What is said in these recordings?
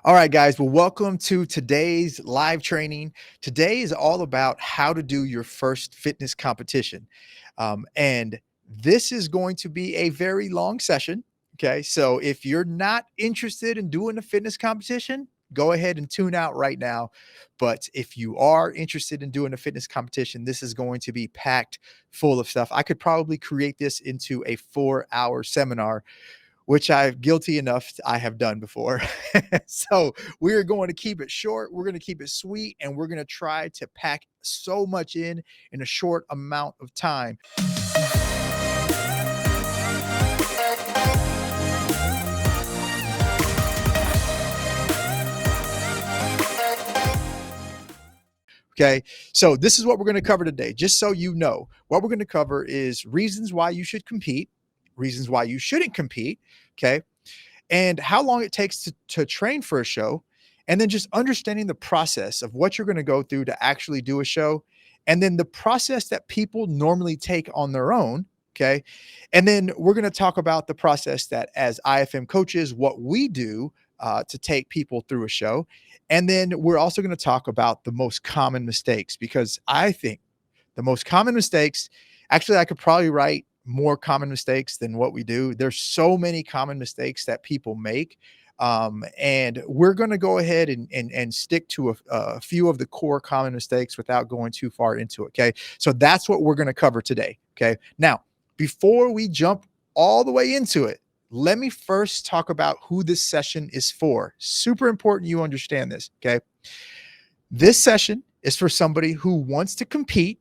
All right, guys. Well, welcome to today's live training. Today is all about how to do your first fitness competition. And this is going to be a very long session. Okay. So if you're not interested in doing a fitness competition, go ahead and tune out right now. But if you are interested in doing a fitness competition, this is going to be packed full of stuff. I could probably create this into a 4-hour seminar, which I'm guilty enough I have done before. So we're going to keep it short. We're going to keep it sweet, and we're going to try to pack so much in a short amount of time. Okay. So this is what we're going to cover today. Just so you know, what we're going to cover is reasons why you should compete, reasons why you shouldn't compete. Okay. And how long it takes to train for a show, and then just understanding the process of what you're going to go through to actually do a show, and then the process that people normally take on their own. Okay. And then we're going to talk about the process that as IFM coaches, what we do to take people through a show. And then we're also going to talk about the most common mistakes, because I think the most common mistakes, actually, I could probably write more common mistakes than what we do. There's so many common mistakes that people make. And we're going to go ahead and stick to a few of the core common mistakes without going too far into it. Okay. So that's what we're going to cover today. Okay. Now, before we jump all the way into it, let me first talk about who this session is for. Super important you understand this. Okay. This session is for somebody who wants to compete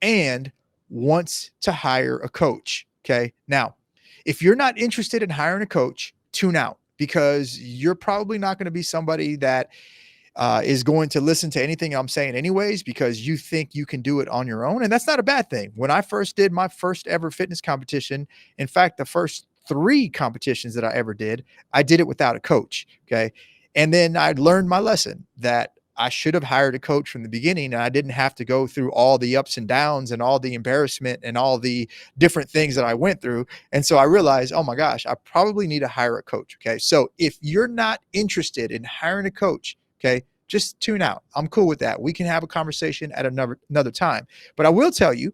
and wants to hire a coach. Okay. Now, if you're not interested in hiring a coach, tune out, because you're probably not going to be somebody that is going to listen to anything I'm saying anyways, because you think you can do it on your own. And that's not a bad thing. When I first did my first ever fitness competition, in fact, the first 3 competitions that I ever did, I did it without a coach. Okay. And then I learned my lesson that I should have hired a coach from the beginning, and I didn't have to go through all the ups and downs and all the embarrassment and all the different things that I went through. And so I realized, oh my gosh, I probably need to hire a coach. Okay. So if you're not interested in hiring a coach, okay, just tune out. I'm cool with that. We can have a conversation at another time. But I will tell you,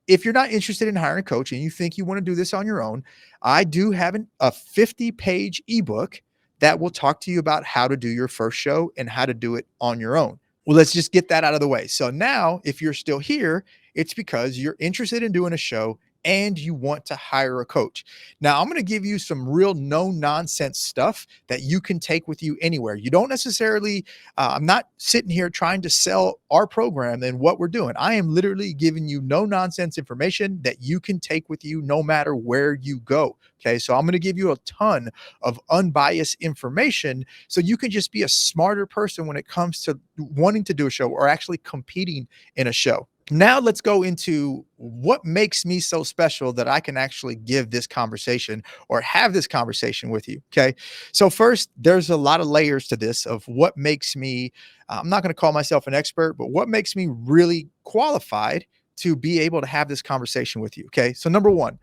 if you're not interested in hiring a coach and you think you want to do this on your own, I do have a 50-page ebook that will talk to you about how to do your first show and how to do it on your own. Well, let's just get that out of the way. So now, if you're still here, it's because you're interested in doing a show and you want to hire a coach. Now, I'm going to give you some real no nonsense stuff that you can take with you anywhere. You don't necessarily, I'm not sitting here trying to sell our program and what we're doing. I am literally giving you no nonsense information that you can take with you no matter where you go. Okay. So I'm going to give you a ton of unbiased information so you can just be a smarter person when it comes to wanting to do a show or actually competing in a show. Now let's go into what makes me so special that I can actually give this conversation or have this conversation with you. Okay. So first, there's a lot of layers to this of what makes me, I'm not going to call myself an expert, but what makes me really qualified to be able to have this conversation with you. Okay. So number one,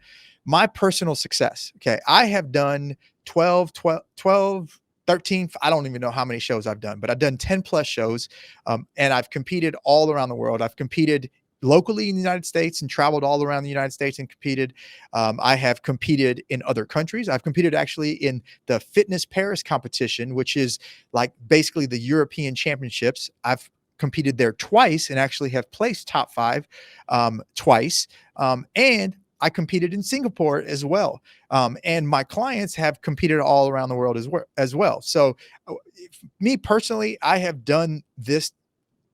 my personal success. Okay. I have done 12, 13, I don't even know how many shows I've done, but I've done 10 plus shows. And I've competed all around the world. I've competed locally in the United States and traveled all around the United States and competed. I have competed in other countries. I've competed actually in the Fitness Paris competition, which is like basically the European championships. I've competed there twice and actually have placed top 5 twice. And I competed in Singapore as well. And my clients have competed all around the world as well. So me personally, I have done this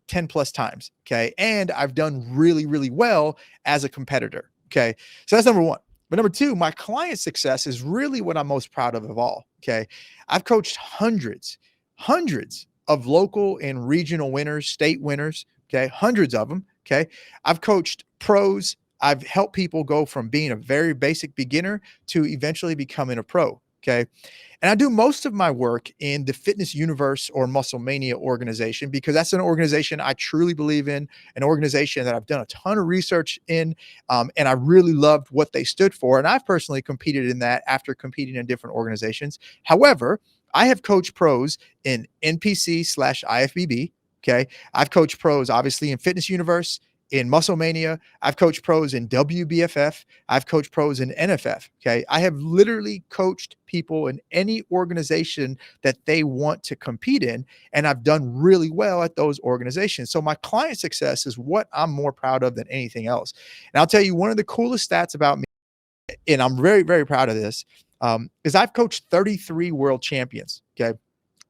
10 plus times. Okay. And I've done really, really well as a competitor. Okay. So that's number one. But number two, my client success is really what I'm most proud of all. Okay. I've coached hundreds of local and regional winners, state winners. Okay. Hundreds of them. Okay. I've coached pros. I've helped people go from being a very basic beginner to eventually becoming a pro. Okay. And I do most of my work in the Fitness Universe or Muscle Mania organization, because that's an organization I truly believe in, an organization that I've done a ton of research in. And I really loved what they stood for. And I've personally competed in that after competing in different organizations. However, I have coached pros in NPC/IFBB. Okay. I've coached pros obviously in Fitness Universe, in Muscle Mania. I've coached pros in WBFF. I've coached pros in NFF. Okay. I have literally coached people in any organization that they want to compete in. And I've done really well at those organizations. So my client success is what I'm more proud of than anything else. And I'll tell you one of the coolest stats about me, and I'm very, very proud of this, is I've coached 33 world champions. Okay.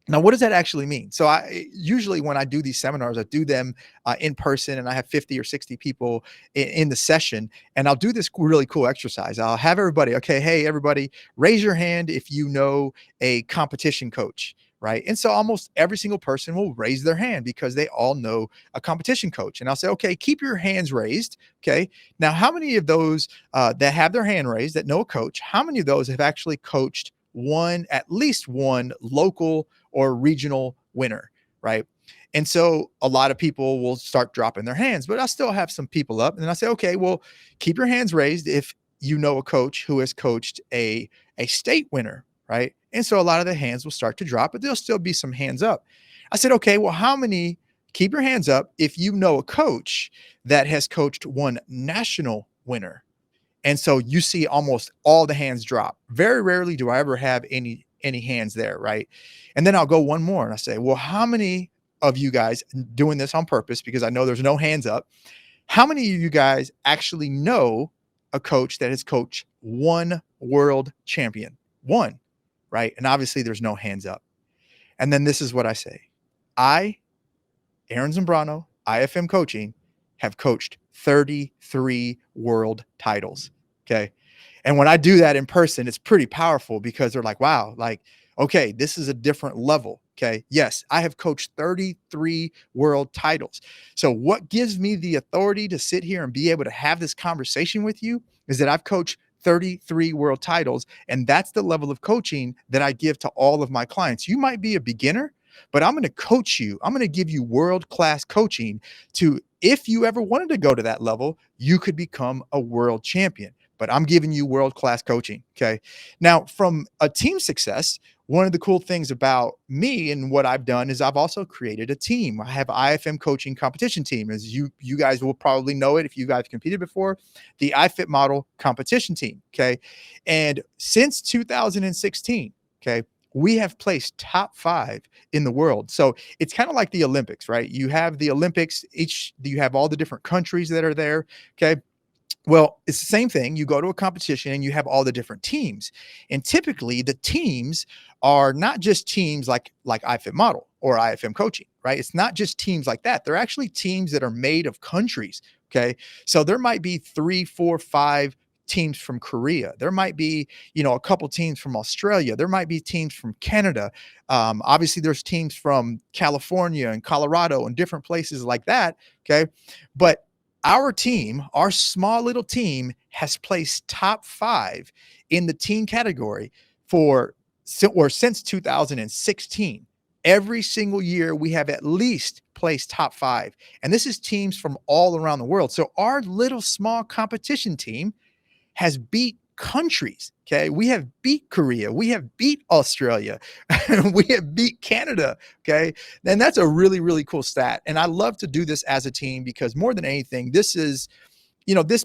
Now, what does that actually mean? So I usually when I do these seminars, I do them in person, and I have 50 or 60 people in the session, and I'll do this really cool exercise. I'll have everybody, okay, hey, everybody, raise your hand if you know a competition coach, right? And so almost every single person will raise their hand because they all know a competition coach. And I'll say, okay, keep your hands raised. Okay. Now, how many of those that have their hand raised that know a coach, how many of those have actually coached at least one local or regional winner, right? And so a lot of people will start dropping their hands, but I still have some people up. And I say, okay, well, keep your hands raised if you know a coach who has coached a state winner, right? And so a lot of the hands will start to drop, but there'll still be some hands up. I said, okay, well, keep your hands up if you know a coach that has coached one national winner. And so you see almost all the hands drop. Very rarely do I ever have any hands there, right? And then I'll go one more and I say, well, how many of you guys, doing this on purpose because I know there's no hands up, how many of you guys actually know a coach that has coached one world champion? One, right? And obviously there's no hands up. And then this is what I say. I, Aaron Zambrano, IFM Coaching, have coached 33 world titles. Okay. And when I do that in person, it's pretty powerful because they're like, wow, like, okay, this is a different level. Okay. Yes, I have coached 33 world titles. So what gives me the authority to sit here and be able to have this conversation with you is that I've coached 33 world titles. And that's the level of coaching that I give to all of my clients. You might be a beginner, but I'm going to coach you. I'm going to give you world-class coaching to, if you ever wanted to go to that level, you could become a world champion. But I'm giving you world-class coaching. Okay. Now, from a team success, one of the cool things about me and what I've done is I've also created a team. I have IFM Coaching competition team, as you guys will probably know it if you guys competed before, the iFit Model competition team. Okay. And since 2016, okay, we have placed top 5 in the world. So it's kind of like the Olympics, right? You have the Olympics, you have all the different countries that are there. Okay. Well, it's the same thing. You go to a competition and you have all the different teams. And typically the teams are not just teams like iFit Model or IFM Coaching, right? It's not just teams like that. They're actually teams that are made of countries. Okay. So there might be 3, 4, 5 teams from Korea. There might be, a couple teams from Australia. There might be teams from Canada. Obviously there's teams from California and Colorado and different places like that. Okay. But our small little team has placed top 5 in the team category since 2016. Every single year we have at least placed top 5. And this is teams from all around the world. So our little small competition team has beat countries. Okay. We have beat Korea. We have beat Australia. We have beat Canada. Okay. And that's a really, really cool stat. And I love to do this as a team because more than anything, this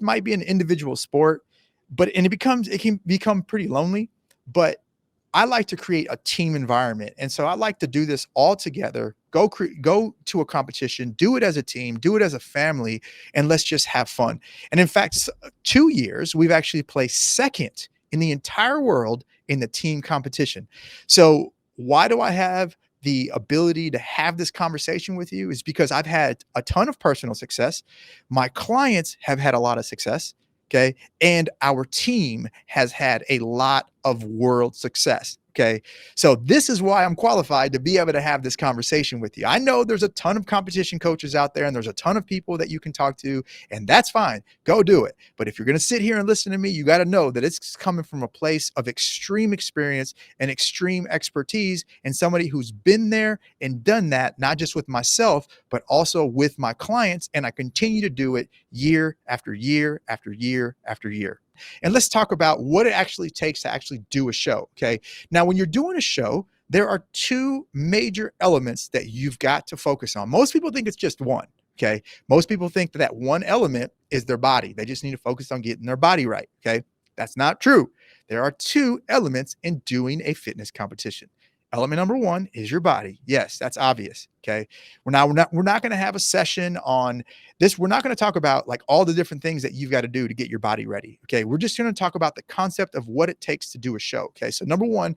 might be an individual sport, it can become pretty lonely, but I like to create a team environment. And so I like to do this all together, go to a competition, do it as a team, do it as a family, and let's just have fun. And in fact, 2 years, we've actually placed second in the entire world in the team competition. So why do I have the ability to have this conversation with you is because I've had a ton of personal success. My clients have had a lot of success. Okay. And our team has had a lot of world success. Okay. So this is why I'm qualified to be able to have this conversation with you. I know there's a ton of competition coaches out there and there's a ton of people that you can talk to, and that's fine. Go do it. But if you're going to sit here and listen to me, you got to know that it's coming from a place of extreme experience and extreme expertise and somebody who's been there and done that, not just with myself, but also with my clients. And I continue to do it year after year after year after year. And let's talk about what it actually takes to actually do a show. Okay. Now, when you're doing a show, there are two major elements that you've got to focus on. Most people think it's just one. Okay. Most people think that one element is their body. They just need to focus on getting their body right. Okay. That's not true. There are two elements in doing a fitness competition. Element number one is your body. Yes, that's obvious. Okay. We're not going to have a session on this. We're not going to talk about like all the different things that you've got to do to get your body ready. Okay. We're just going to talk about the concept of what it takes to do a show. Okay. So number one,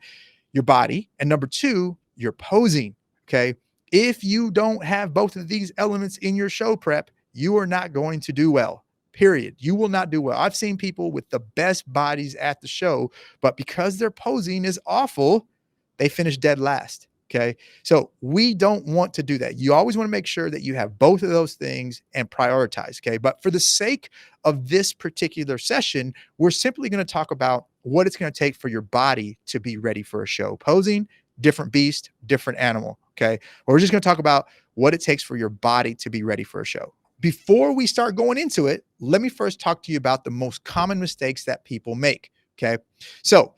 your body, and number two, your posing. Okay. If you don't have both of these elements in your show prep, you are not going to do well. Period. You will not do well. I've seen people with the best bodies at the show, but because their posing is awful, they finish dead last. Okay. So we don't want to do that. You always want to make sure that you have both of those things and prioritize. Okay. But for the sake of this particular session, we're simply going to talk about what it's going to take for your body to be ready for a show. Posing, different beast, different animal. Okay. Or we're just going to talk about what it takes for your body to be ready for a show. Before we start going into it, let me first talk to you about the most common mistakes that people make. Okay. So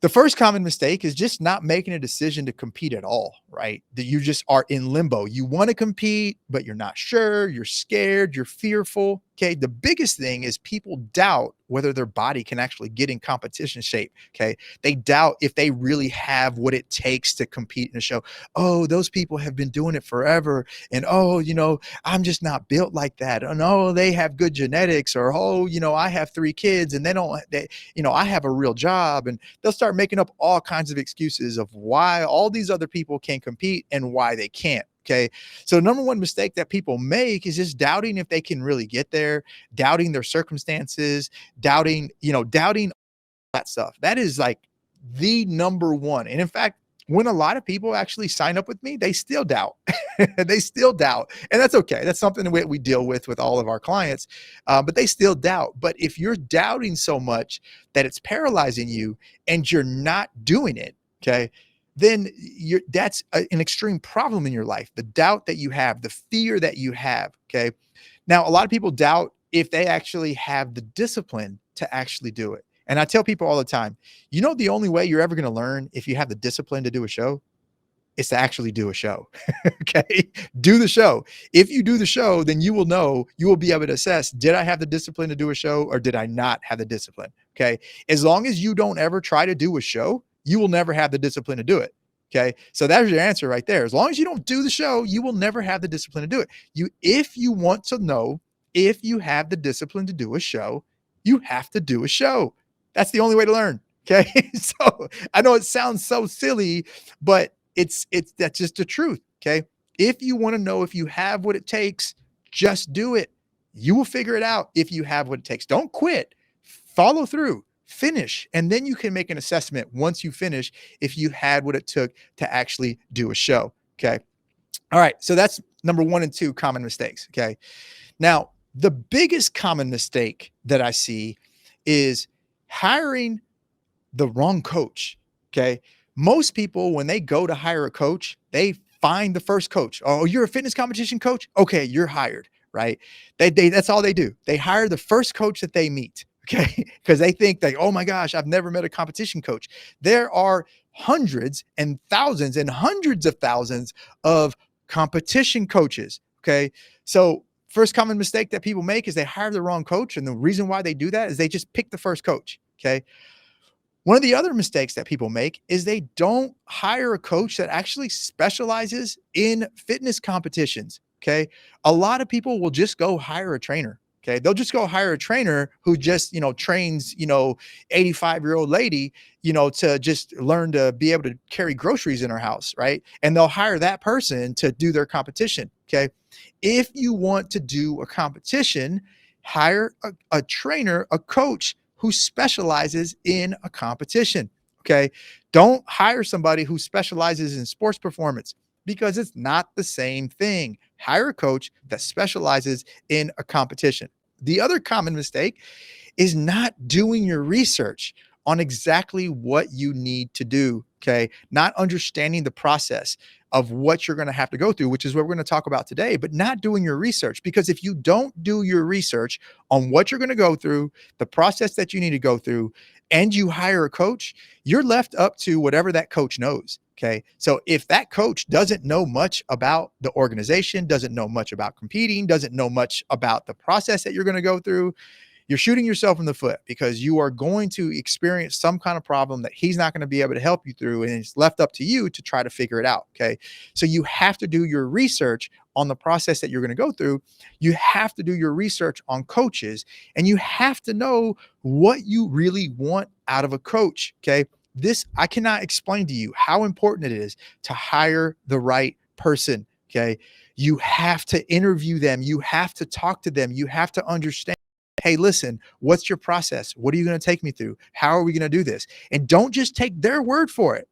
the first common mistake is just not making a decision to compete at all, right? That you just are in limbo. You want to compete, but you're not sure, you're scared, you're fearful. Okay. The biggest thing is people doubt whether their body can actually get in competition shape. Okay. They doubt if they really have what it takes to compete in a show. Oh, those people have been doing it forever. And oh, I'm just not built like that. And oh, they have good genetics, or oh, I have 3 kids and I have a real job. And they'll start making up all kinds of excuses of why all these other people can compete and why they can't. Okay. So number one mistake that people make is just doubting if they can really get there, doubting their circumstances, doubting that stuff. That is like the number one. And in fact, when a lot of people actually sign up with me, they still doubt. They still doubt. And that's okay. That's something that we deal with all of our clients, but they still doubt. But if you're doubting so much that it's paralyzing you and you're not doing it, okay, then that's an extreme problem in your life. The doubt that you have, the fear that you have, okay? Now, a lot of people doubt if they actually have the discipline to actually do it. And I tell people all the time, the only way you're ever going to learn if you have the discipline to do a show is to actually do a show. Okay. Do the show. If you do the show, then you will be able to assess, did I have the discipline to do a show or did I not have the discipline? Okay. As long as you don't ever try to do a show, you will never have the discipline to do it. Okay. So that's your answer right there. As long as you don't do the show, you will never have the discipline to do it. If you want to know if you have the discipline to do a show, you have to do a show. That's the only way to learn. Okay. So I know it sounds so silly, but that's just the truth. Okay. If you want to know if you have what it takes, just do it. You will figure it out if you have what it takes. Don't quit. Follow through. Finish. And then you can make an assessment once you finish if you had what it took to actually do a show. Okay. All right. So that's number 1 and 2 common mistakes. Okay. Now, the biggest common mistake that I see is hiring the wrong coach. Okay. Most people, when they go to hire a coach, they find the first coach. Oh, you're a fitness competition coach? Okay, you're hired, right? That's all they do. They hire the first coach that they meet. Okay. Because they think like, oh my gosh, I've never met a competition coach. There are hundreds and thousands and hundreds of thousands of competition coaches. Okay. So first common mistake that people make is they hire the wrong coach. And the reason why they do that is they just pick the first coach. Okay. One of the other mistakes that people make is they don't hire a coach that actually specializes in fitness competitions. Okay. A lot of people will just go hire a trainer. Okay. They'll just go hire a trainer who just, trains, 85-year-old lady, to just learn to be able to carry groceries in her house. Right. And they'll hire that person to do their competition. Okay. If you want to do a competition, hire a trainer, a coach who specializes in a competition. Okay. Don't hire somebody who specializes in sports performance because it's not the same thing. Hire a coach that specializes in a competition. The other common mistake is not doing your research on exactly what you need to do. Okay. Not understanding the process of what you're going to have to go through, which is what we're going to talk about today, but not doing your research. Because if you don't do your research on what you're going to go through, the process that you need to go through, and you hire a coach, you're left up to whatever that coach knows. Okay. So if that coach doesn't know much about the organization, doesn't know much about competing, doesn't know much about the process that you're going to go through, you're shooting yourself in the foot, because you are going to experience some kind of problem that he's not going to be able to help you through. And it's left up to you to try to figure it out. Okay. So you have to do your research on the process that you're going to go through. You have to do your research on coaches, and you have to know what you really want out of a coach. Okay. This, I cannot explain to you how important it is to hire the right person. Okay. You have to interview them. You have to talk to them. You have to understand, hey, listen, what's your process? What are you going to take me through? How are we going to do this? And don't just take their word for it.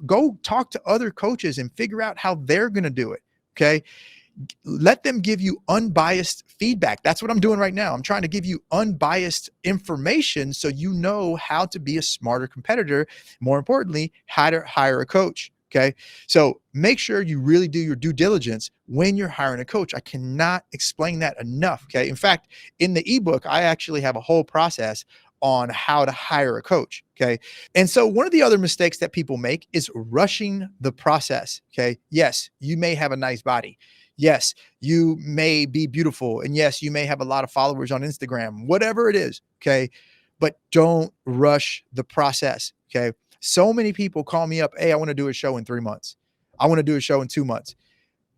Go talk to other coaches and figure out how they're going to do it. Okay. Let them give you unbiased feedback. That's what I'm doing right now. I'm trying to give you unbiased information so you know how to be a smarter competitor. More importantly, how to hire a coach. Okay. So make sure you really do your due diligence when you're hiring a coach. I cannot explain that enough. Okay. In fact, in the ebook, I actually have a whole process on how to hire a coach. Okay. And so one of the other mistakes that people make is rushing the process. Okay. Yes, you may have a nice body. Yes, you may be beautiful. And yes, you may have a lot of followers on Instagram, whatever it is. Okay. But don't rush the process. Okay. So many people call me up. Hey, I want to do a show in 3 months. I want to do a show in 2 months.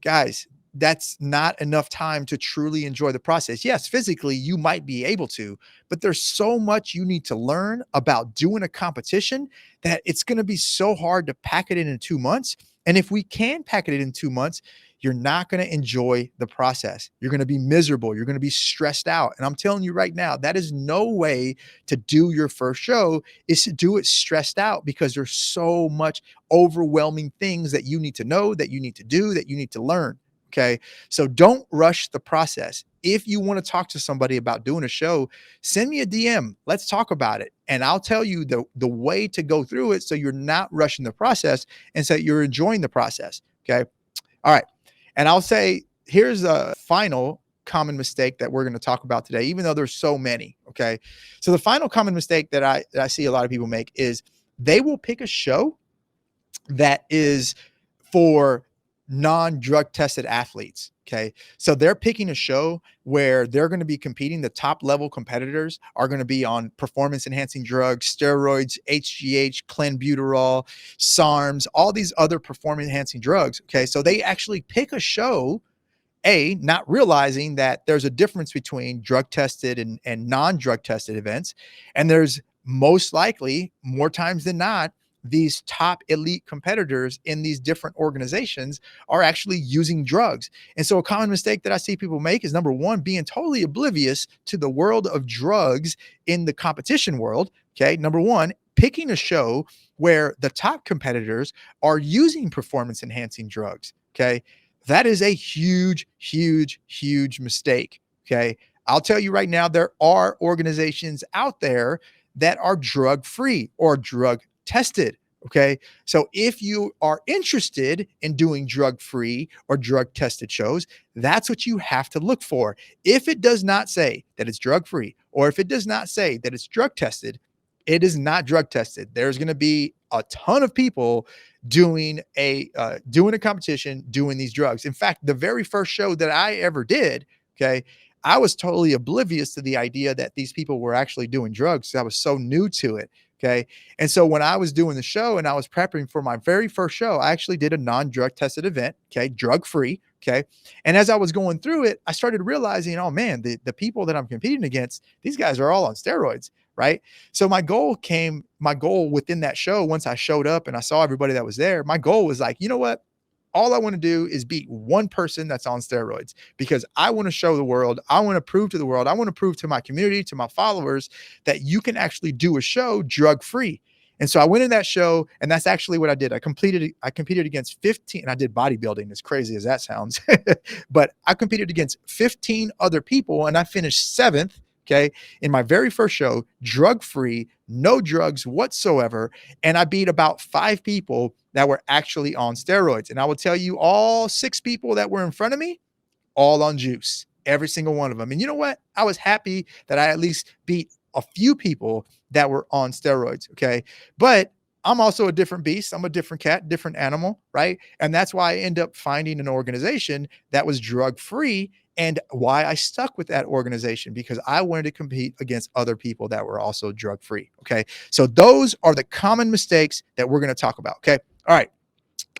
Guys, that's not enough time to truly enjoy the process. Yes, physically you might be able to, but there's so much you need to learn about doing a competition that it's going to be so hard to pack it in 2 months. And if we can pack it in 2 months, you're not going to enjoy the process. You're going to be miserable. You're going to be stressed out. And I'm telling you right now, that is no way to do your first show, is to do it stressed out, because there's so much overwhelming things that you need to know, that you need to do, that you need to learn. Okay. So don't rush the process. If you want to talk to somebody about doing a show, send me a DM. Let's talk about it. And I'll tell you the way to go through it so you're not rushing the process and so you're enjoying the process. Okay. All right. And I'll say, here's a final common mistake that we're going to talk about today, even though there's so many. Okay. So the final common mistake that I see a lot of people make is they will pick a show that is for non-drug tested athletes. Okay. So they're picking a show where they're going to be competing. The top level competitors are going to be on performance enhancing drugs, steroids, HGH, clenbuterol, SARMs, all these other performance enhancing drugs. Okay. So they actually pick a show, not realizing that there's a difference between drug tested and non-drug tested events. And there's most likely, more times than not, these top elite competitors in these different organizations are actually using drugs. And so a common mistake that I see people make is, number one, being totally oblivious to the world of drugs in the competition world. Okay. Number one, picking a show where the top competitors are using performance enhancing drugs. Okay. That is a huge, huge, huge mistake. Okay. I'll tell you right now, there are organizations out there that are drug free or drug tested. Okay. So if you are interested in doing drug free or drug tested shows, that's what you have to look for. If it does not say that it's drug free, or if it does not say that it's drug tested, it is not drug tested. There's going to be a ton of people doing a competition, doing these drugs. In fact, the very first show that I ever did, okay, I was totally oblivious to the idea that these people were actually doing drugs. I was so new to it. Okay. And so when I was doing the show and I was prepping for my very first show, I actually did a non-drug tested event. Okay. Drug free. Okay. And as I was going through it, I started realizing, oh man, the people that I'm competing against, these guys are all on steroids. Right. So my goal within that show, once I showed up and I saw everybody that was there, my goal was like, you know what? All I want to do is beat one person that's on steroids, because I want to show the world. I want to prove to the world. I want to prove to my community, to my followers, that you can actually do a show drug free. And so I went in that show, and that's actually what I did. I competed against 15, and I did bodybuilding, as crazy as that sounds, but I competed against 15 other people, and I finished 7th. Okay. In my very first show, drug free, no drugs whatsoever. And I beat about 5 people that were actually on steroids. And I will tell you, all 6 people that were in front of me, all on juice, every single one of them. And you know what? I was happy that I at least beat a few people that were on steroids. Okay. But I'm also a different beast. I'm a different cat, different animal. Right. And that's why I end up finding an organization that was drug free, and why I stuck with that organization, because I wanted to compete against other people that were also drug free. Okay. So those are the common mistakes that we're going to talk about. Okay. All right.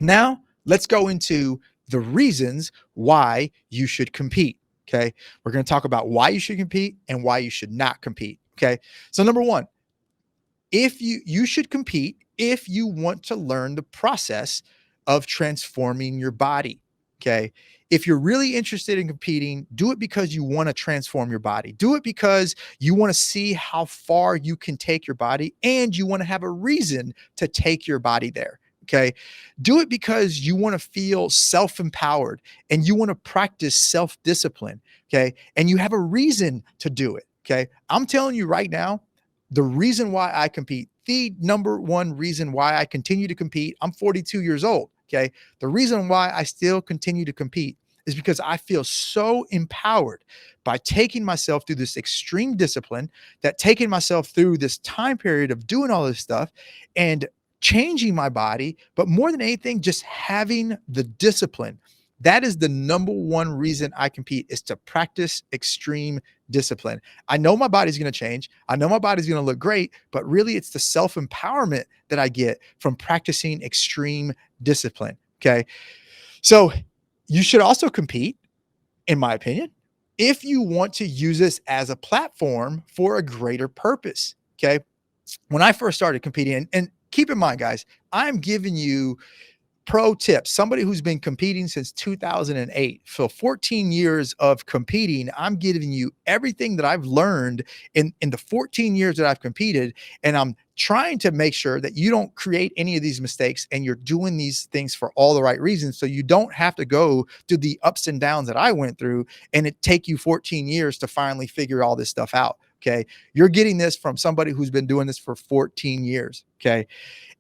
Now let's go into the reasons why you should compete. Okay. We're going to talk about why you should compete and why you should not compete. Okay. So number one, if you should compete if you want to learn the process of transforming your body. Okay. If you're really interested in competing, do it because you want to transform your body. Do it because you want to see how far you can take your body, and you want to have a reason to take your body there. Okay. Do it because you want to feel self empowered, and you want to practice self discipline. Okay. And you have a reason to do it. Okay. I'm telling you right now, the reason why I compete, the number one reason why I continue to compete, I'm 42 years old. Okay. The reason why I still continue to compete is because I feel so empowered by taking myself through this extreme discipline, that taking myself through this time period of doing all this stuff and changing my body. But more than anything, just having the discipline. That is the number one reason I compete, is to practice extreme discipline. I know my body's going to change. I know my body's going to look great, but really it's the self-empowerment that I get from practicing extreme discipline. Okay. So you should also compete, in my opinion, if you want to use this as a platform for a greater purpose. Okay. When I first started competing, and keep in mind, guys, I'm giving you pro tips. Somebody who's been competing since 2008. So 14 years of competing, I'm giving you everything that I've learned in the 14 years that I've competed. And I'm trying to make sure that you don't create any of these mistakes, and you're doing these things for all the right reasons. So you don't have to go through the ups and downs that I went through, and it take you 14 years to finally figure all this stuff out. Okay. You're getting this from somebody who's been doing this for 14 years. Okay.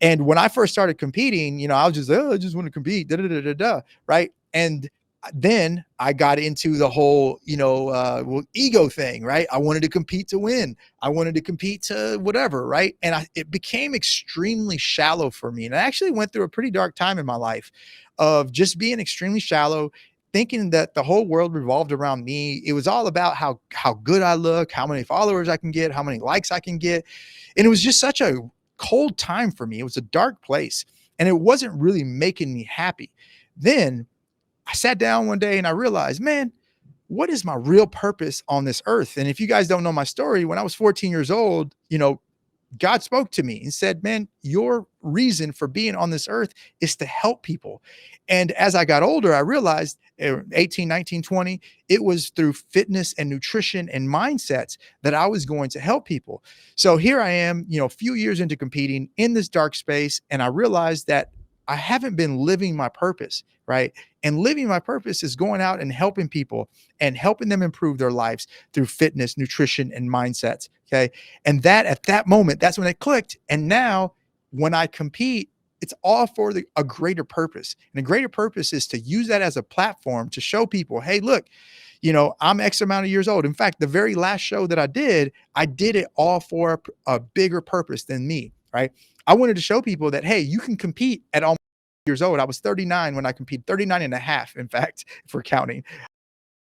And when I first started competing, I was just, oh, I just want to compete, da, da, da, da, da, right? And then I got into the whole, ego thing, right? I wanted to compete to win. I wanted to compete to whatever, right? And it became extremely shallow for me. And I actually went through a pretty dark time in my life of just being extremely shallow, thinking that the whole world revolved around me. It was all about how good I look, how many followers I can get, how many likes I can get. And it was just such a cold time for me. It was a dark place, and it wasn't really making me happy. Then I sat down one day and I realized, man, what is my real purpose on this earth? And if you guys don't know my story, when I was 14 years old, God spoke to me and said, man, your reason for being on this earth is to help people. And as I got older, I realized 18, 19, 20, it was through fitness and nutrition and mindsets that I was going to help people. So here I am, a few years into competing in this dark space. And I realized that I haven't been living my purpose, right? And living my purpose is going out and helping people and helping them improve their lives through fitness, nutrition, and mindsets. Okay. And that at that moment, that's when it clicked. And now when I compete, it's all for a greater purpose. And a greater purpose is to use that as a platform to show people, hey, look, I'm X amount of years old. In fact, the very last show that I did it all for a bigger purpose than me, right? I wanted to show people that, hey, you can compete at almost years old. I was 39 when I competed, 39 and a half, in fact, for counting.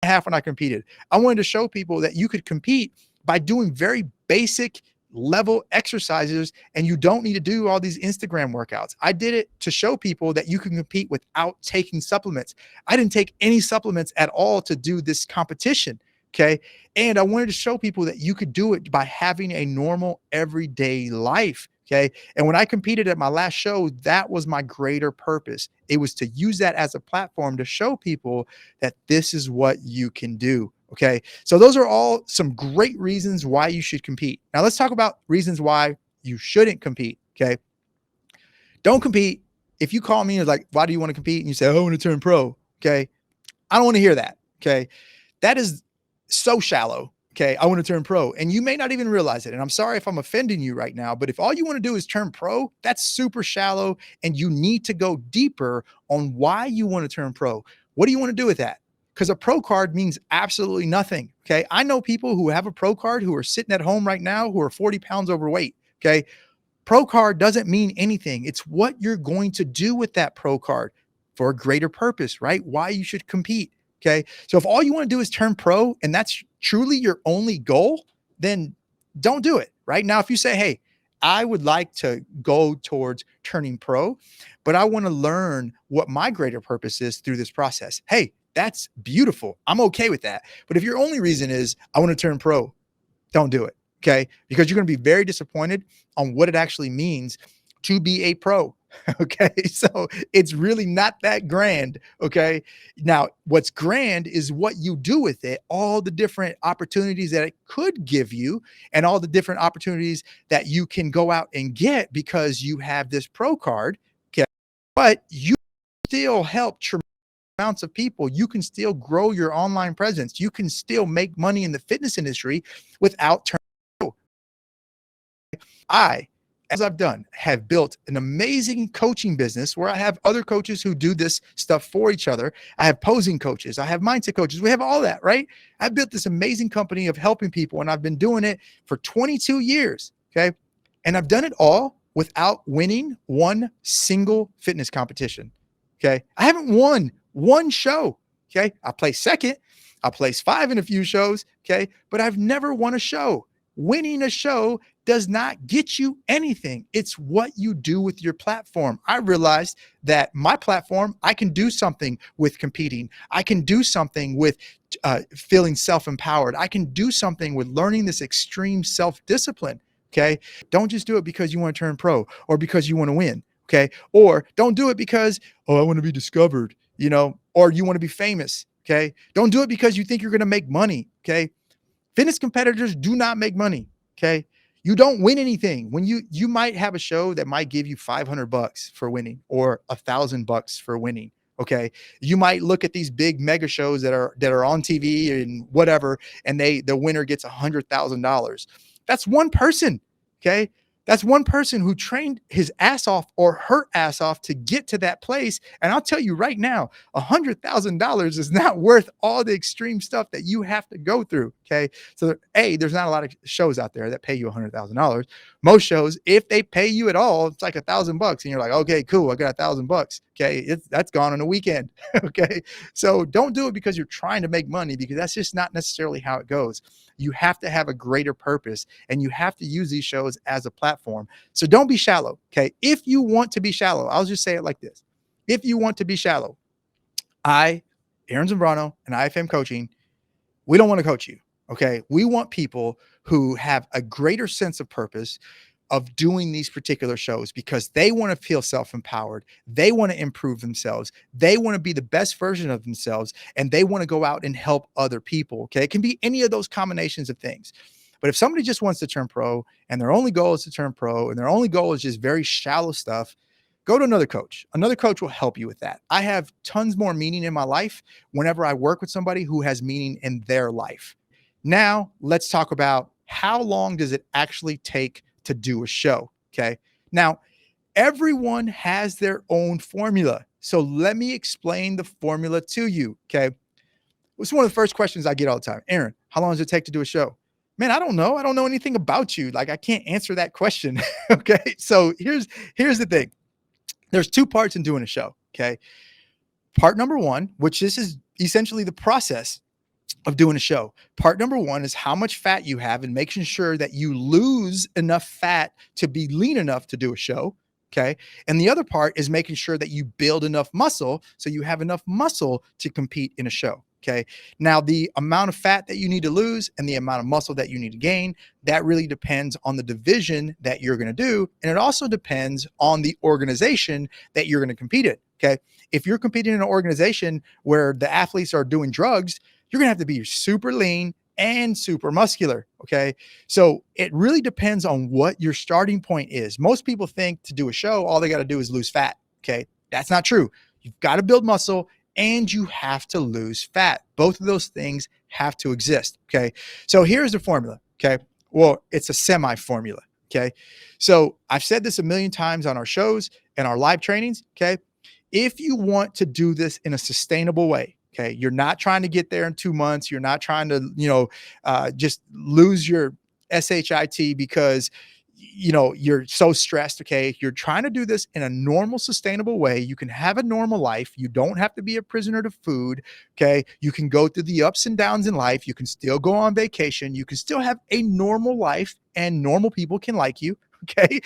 Half when I competed. I wanted to show people that you could compete by doing very basic level exercises, and you don't need to do all these Instagram workouts. I did it to show people that you can compete without taking supplements. I didn't take any supplements at all to do this competition. Okay. And I wanted to show people that you could do it by having a normal everyday life. Okay. And when I competed at my last show, that was my greater purpose. It was to use that as a platform to show people that this is what you can do. Okay. So those are all some great reasons why you should compete. Now let's talk about reasons why you shouldn't compete. Okay. Don't compete. If you call me and you're like, why do you want to compete? And you say, oh, I want to turn pro. Okay. I don't want to hear that. Okay. That is so shallow. Okay. I want to turn pro. And you may not even realize it. And I'm sorry if I'm offending you right now, but if all you want to do is turn pro, that's super shallow. And you need to go deeper on why you want to turn pro. What do you want to do with that? because a pro card means absolutely nothing. Okay. I know people who have a pro card who are sitting at home right now who are 40 pounds overweight. Okay. Pro card doesn't mean anything. It's what you're going to do with that pro card for a greater purpose, right? Why you should compete. Okay. So if all you want to do is turn pro and that's truly your only goal, then don't do it. Right now, if you say, hey, I would like to go towards turning pro, but I want to learn what my greater purpose is through this process. Hey, that's beautiful. I'm okay with that. But if your only reason is I want to turn pro, don't do it. Okay. Because you're going to be very disappointed on what it actually means to be a pro. Okay. So it's really not that grand. Okay. Now, what's grand is what you do with it, all the different opportunities that it could give you, and all the different opportunities that you can go out and get because you have this pro card. Okay. But you still help amounts of people. You can still grow your online presence. You can still make money in the fitness industry without turning pro. I, as I've done, have built an amazing coaching business where I have other coaches who do this stuff for each other. I have posing coaches. I have mindset coaches. We have all that, right? I built this amazing company of helping people, and I've been doing it for 22 years. Okay. And I've done it all without winning one single fitness competition. Okay. I haven't won one show. Okay. I placed second. I placed 5 in a few shows. Okay. But I've never won a show. Winning a show does not get you anything. It's what you do with your platform. I realized that my platform, I can do something with competing. I can do something with feeling self-empowered. I can do something with learning this extreme self-discipline. Okay. Don't just do it because you want to turn pro or because you want to win. Okay. Or don't do it because, oh, I want to be discovered, or you want to be famous. Okay. Don't do it because you think you're going to make money. Okay. Fitness competitors do not make money. Okay. You don't win anything when you might have a show that might give you $500 for winning or $1,000 for winning. Okay. You might look at these big mega shows that are on TV and whatever, and the winner gets $100,000. That's one person. Okay. That's one person who trained his ass off or her ass off to get to that place. And I'll tell you right now, $100,000 is not worth all the extreme stuff that you have to go through. Okay. So there's not a lot of shows out there that pay you $100,000. Most shows, if they pay you at all, it's like $1,000 and you're like, okay, cool. I got $1,000. Okay. That's gone on a weekend. Okay. So don't do it because you're trying to make money, because that's just not necessarily how it goes. You have to have a greater purpose, and you have to use these shows as a platform. So don't be shallow. Okay. If you want to be shallow, I'll just say it like this. If you want to be shallow, Aaron Zambrano and IFM Coaching, we don't want to coach you. Okay. We want people who have a greater sense of purpose of doing these particular shows because they want to feel self-empowered. They want to improve themselves. They want to be the best version of themselves, and they want to go out and help other people. Okay. It can be any of those combinations of things. But if somebody just wants to turn pro and their only goal is to turn pro and their only goal is just very shallow stuff, go to another coach. Another coach will help you with that. I have tons more meaning in my life whenever I work with somebody who has meaning in their life. Now, let's talk about how long does it actually take to do a show. Okay. Now, everyone has their own formula. So let me explain the formula to you. Okay. It's one of the first questions I get all the time. Aaron, how long does it take to do a show? Man, I don't know. I don't know anything about you. Like, I can't answer that question. Okay. So here's the thing. There's 2 parts in doing a show. Okay. Part number 1, which this is essentially the process of doing a show. Part number 1 is how much fat you have and making sure that you lose enough fat to be lean enough to do a show. Okay. And the other part is making sure that you build enough muscle so you have enough muscle to compete in a show. Okay. Now, the amount of fat that you need to lose and the amount of muscle that you need to gain, that really depends on the division that you're going to do. And it also depends on the organization that you're going to compete in. Okay. If you're competing in an organization where the athletes are doing drugs, you're going to have to be super lean and super muscular. Okay. So it really depends on what your starting point is. Most people think to do a show, all they got to do is lose fat. Okay. That's not true. You've got to build muscle and you have to lose fat. Both of those things have to exist. Okay. So here's the formula. Okay. Well, it's a semi formula. Okay. So I've said this a million times on our shows and our live trainings. Okay. If you want to do this in a sustainable way, Okay. You're not trying to get there in 2 months. You're not trying to, just lose your SHIT because, you're so stressed. Okay. You're trying to do this in a normal, sustainable way. You can have a normal life. You don't have to be a prisoner to food. Okay. You can go through the ups and downs in life. You can still go on vacation. You can still have a normal life and normal people can like you. Okay.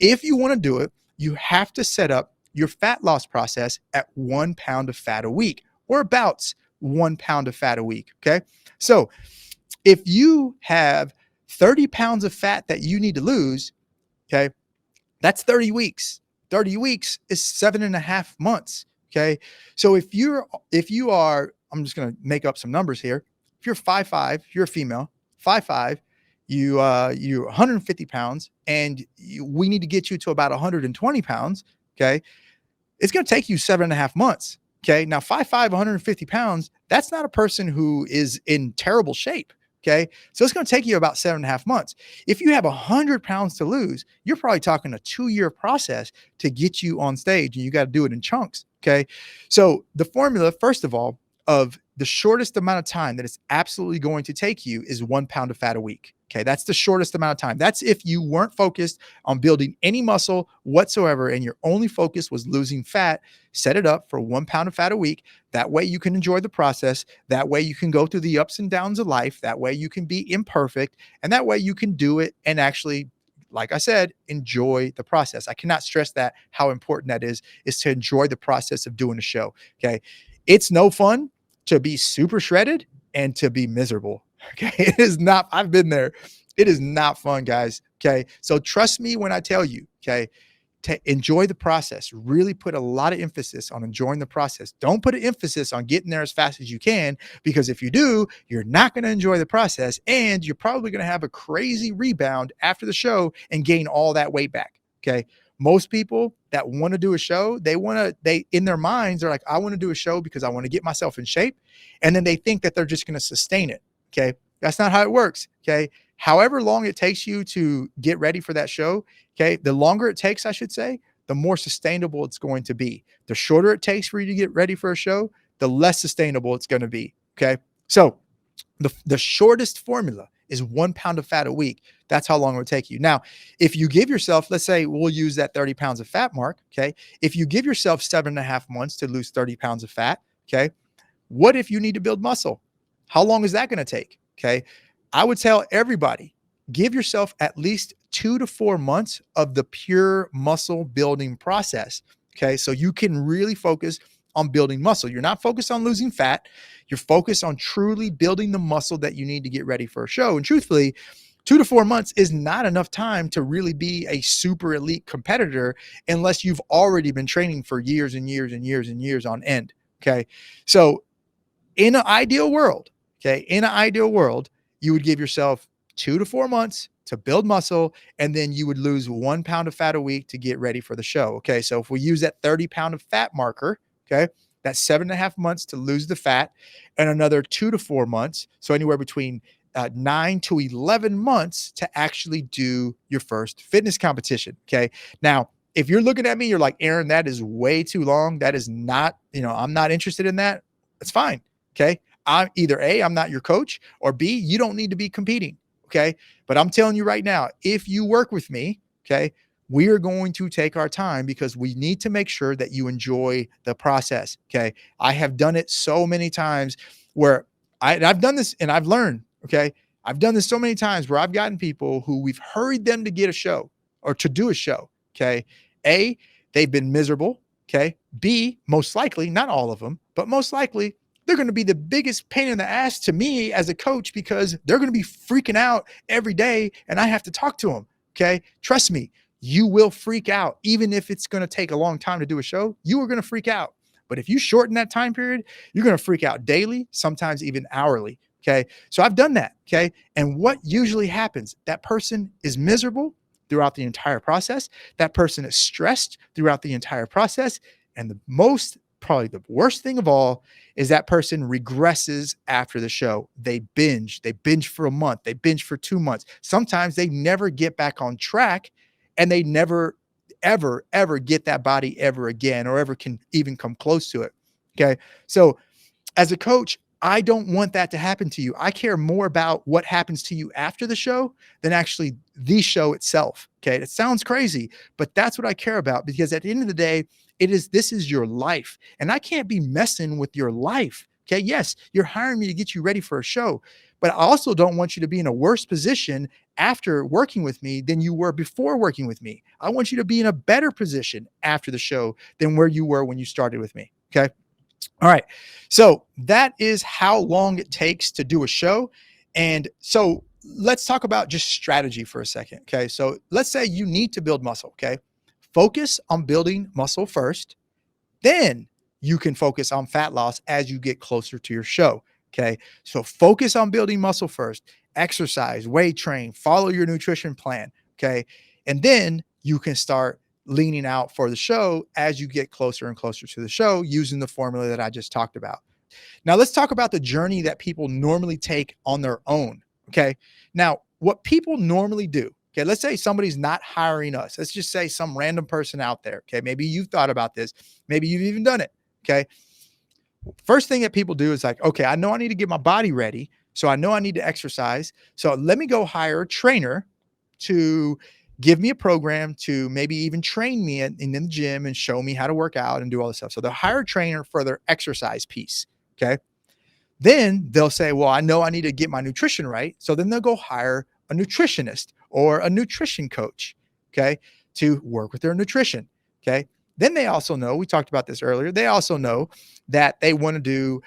If you want to do it, you have to set up your fat loss process at 1 pound of fat a week or about 1 pound of fat a week. Okay. So if you have 30 pounds of fat that you need to lose, okay, that's 30 weeks. 30 weeks is 7.5 months. Okay. So if you are, I'm just going to make up some numbers here. If you're 5'5", you're a female, 5'5", you're 150 pounds, and we need to get you to about 120 pounds. Okay. It's going to take you 7.5 months. Okay. Now, 5'5", 150 pounds, that's not a person who is in terrible shape. Okay. So it's going to take you about 7.5 months. If you have 100 pounds to lose, you're probably talking a 2-year process to get you on stage, and you got to do it in chunks. Okay. So the formula, first of all, of the shortest amount of time that it's absolutely going to take you is 1 pound of fat a week. Okay. That's the shortest amount of time. That's if you weren't focused on building any muscle whatsoever and your only focus was losing fat. Set it up for 1 pound of fat a week. That way you can enjoy the process. That way you can go through the ups and downs of life. That way you can be imperfect. And that way you can do it and actually, like I said, enjoy the process. I cannot stress that, how important that is to enjoy the process of doing a show. Okay. It's no fun to be super shredded and to be miserable. Okay. It is not, I've been there. It is not fun, guys. Okay. So trust me when I tell you, okay, to enjoy the process. Really put a lot of emphasis on enjoying the process. Don't put an emphasis on getting there as fast as you can, because if you do, you're not going to enjoy the process, and you're probably going to have a crazy rebound after the show and gain all that weight back. Okay. Most people that want to do a show, they in their minds are like, I want to do a show because I want to get myself in shape. And then they think that they're just going to sustain it. Okay. That's not how it works. Okay. However long it takes you to get ready for that show, okay, the longer it takes, I should say, the more sustainable it's going to be. The shorter it takes for you to get ready for a show, the less sustainable it's going to be. Okay. So the shortest formula is 1 pound of fat a week. That's how long it would take you. Now, if you give yourself, let's say we'll use that 30 pounds of fat mark. Okay. If you give yourself 7.5 months to lose 30 pounds of fat, okay, what if you need to build muscle? How long is that going to take? Okay. I would tell everybody, give yourself at least 2 to 4 months of the pure muscle building process. Okay. So you can really focus on building muscle. You're not focused on losing fat. You're focused on truly building the muscle that you need to get ready for a show. And truthfully, 2 to 4 months is not enough time to really be a super elite competitor unless you've already been training for years and years and years and years on end. Okay. So in an ideal world, you would give yourself 2 to 4 months to build muscle, and then you would lose 1 pound of fat a week to get ready for the show. Okay. So if we use that 30 pound of fat marker, okay, that's 7.5 months to lose the fat, and another 2 to 4 months. So anywhere between 9 to 11 months to actually do your first fitness competition. Okay. Now, if you're looking at me, you're like, Aaron, that is way too long. That is not, I'm not interested in that. It's fine. Okay. I'm either A, I'm not your coach, or B, you don't need to be competing. Okay. But I'm telling you right now, if you work with me, okay, we are going to take our time because we need to make sure that you enjoy the process. Okay. I have done it so many times where I've done this and I've learned. Okay. I've done this so many times where I've gotten people who we've hurried them to get a show or to do a show. Okay. A, they've been miserable. Okay. B, most likely, not all of them, but most likely, they're going to be the biggest pain in the ass to me as a coach because they're going to be freaking out every day and I have to talk to them. Okay. Trust me, you will freak out. Even if it's going to take a long time to do a show, you are going to freak out. But if you shorten that time period, you're going to freak out daily, sometimes even hourly. Okay. So I've done that. Okay. And what usually happens, that person is miserable throughout the entire process. That person is stressed throughout the entire process. And probably the worst thing of all is that person regresses after the show. They binge for a month. They binge for 2 months. Sometimes they never get back on track, and they never, ever get that body ever again, or ever can even come close to it. Okay. So as a coach, I don't want that to happen to you. I care more about what happens to you after the show than actually the show itself. Okay. It sounds crazy, but that's what I care about, because at the end of the day, this is your life. And I can't be messing with your life. Okay. Yes, you're hiring me to get you ready for a show, but I also don't want you to be in a worse position after working with me than you were before working with me. I want you to be in a better position after the show than where you were when you started with me. Okay. All right. So that is how long it takes to do a show. And so let's talk about just strategy for a second. Okay. So let's say you need to build muscle. Okay. Focus on building muscle first. Then you can focus on fat loss as you get closer to your show. Okay. So focus on building muscle first, exercise, weight train, follow your nutrition plan. Okay. And then you can start leaning out for the show as you get closer and closer to the show using the formula that I just talked about. Now, let's talk about the journey that people normally take on their own. Okay. Now, what people normally do, okay, let's say somebody's not hiring us. Let's just say some random person out there. Okay. Maybe you've thought about this. Maybe you've even done it. Okay. First thing that people do is like, okay, I know I need to get my body ready. So I know I need to exercise. So let me go hire a trainer to give me a program to maybe even train me in the gym and show me how to work out and do all this stuff. So they'll hire a trainer for their exercise piece. Okay. Then they'll say, well, I know I need to get my nutrition right. So then they'll go hire a nutritionist or a nutrition coach, okay, to work with their nutrition. Okay. Then they also know, we talked about this earlier, they also know that they want to do,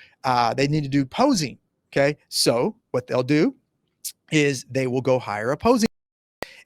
they need to do posing. Okay. So what they'll do is they will go hire a posing.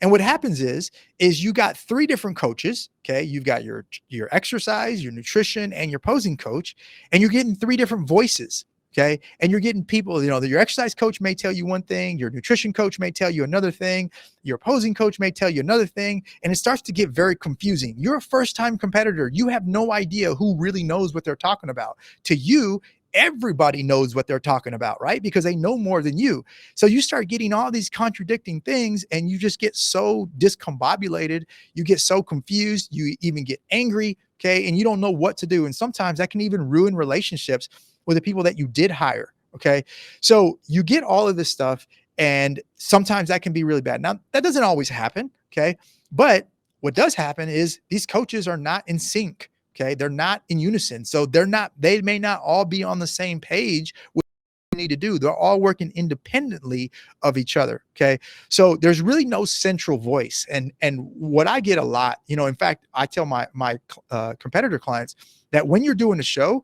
And what happens is you got three different coaches. Okay. You've got your exercise, your nutrition, and your posing coach, and you're getting three different voices. Okay. And you're getting people, your exercise coach may tell you one thing, your nutrition coach may tell you another thing, your posing coach may tell you another thing. And it starts to get very confusing. You're a first-time competitor. You have no idea who really knows what they're talking about. To you, everybody knows what they're talking about, right? Because they know more than you. So you start getting all these contradicting things and you just get so discombobulated. You get so confused. You even get angry. Okay. And you don't know what to do. And sometimes that can even ruin relationships with the people that you did hire. Okay. So you get all of this stuff, and sometimes that can be really bad. Now, that doesn't always happen. Okay. But what does happen is these coaches are not in sync. Okay. They're not in unison. So they may not all be on the same page with what you need to do. They're all working independently of each other. Okay. So there's really no central voice. And what I get a lot, in fact, I tell my competitor clients that when you're doing a show,